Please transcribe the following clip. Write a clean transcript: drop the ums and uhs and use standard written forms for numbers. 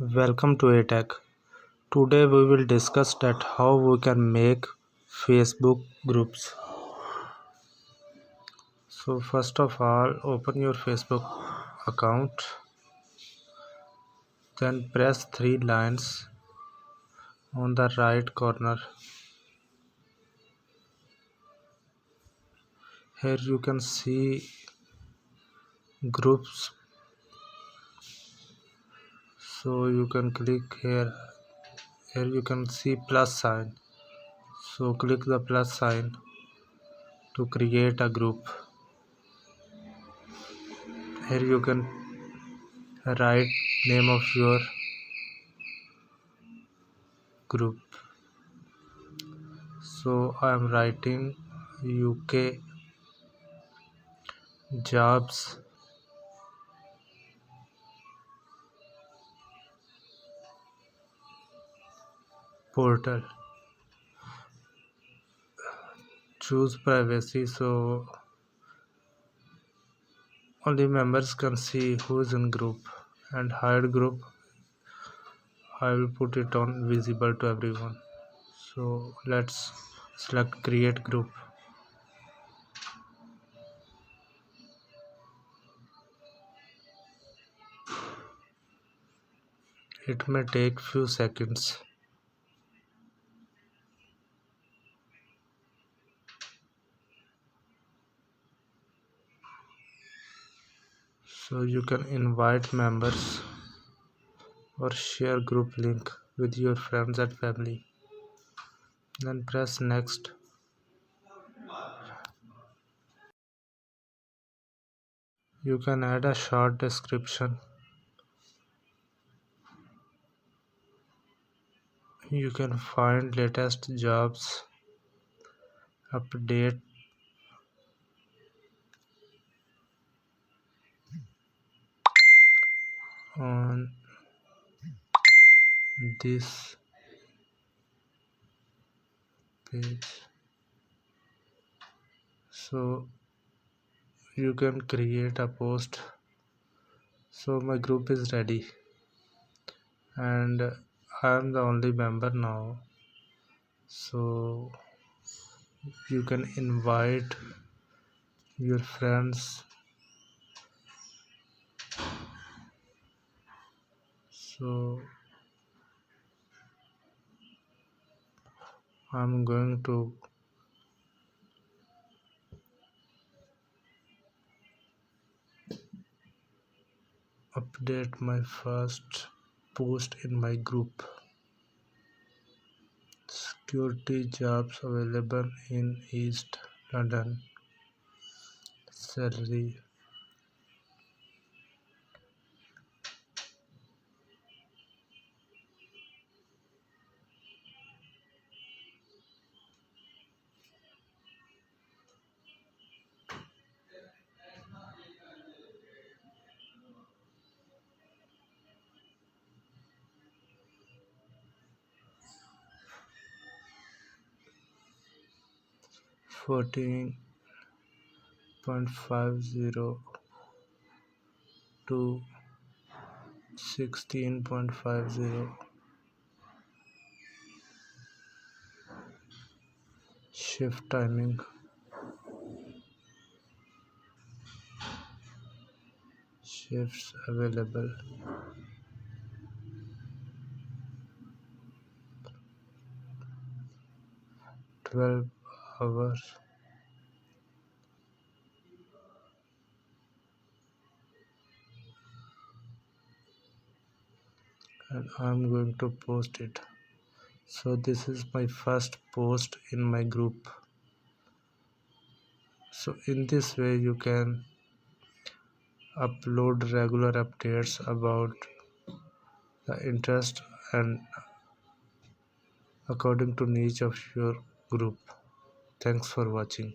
Welcome to Ateck. Today we will discuss that how we can make Facebook groups. So first of all, open your Facebook account, then press three lines on the right corner. Here you can see groups. So you can click here. Here you can see plus sign. So click the plus sign to create a group. Here you can write name of your group. So I am writing UK jobs portal. Choose privacy so only members can see who is in group, and hide group I will put it on visible to everyone. So let's select create group. It may take few seconds. So you can invite members or share group link with your friends and family. Then press next. You can add a short description. You can find latest jobs, update on this page. So you can create a post. So my group is ready and I am the only member now. So you can invite your friends. So I'm going to update my first post in my group. Security jobs available in East London. Salary 14.50 to 16.50. Shift timing. Shifts available. 12 hours. And I'm going to post it. So this is my first post in my group. So in this way you can upload regular updates about the interest and according to niche of your group. Thanks for watching.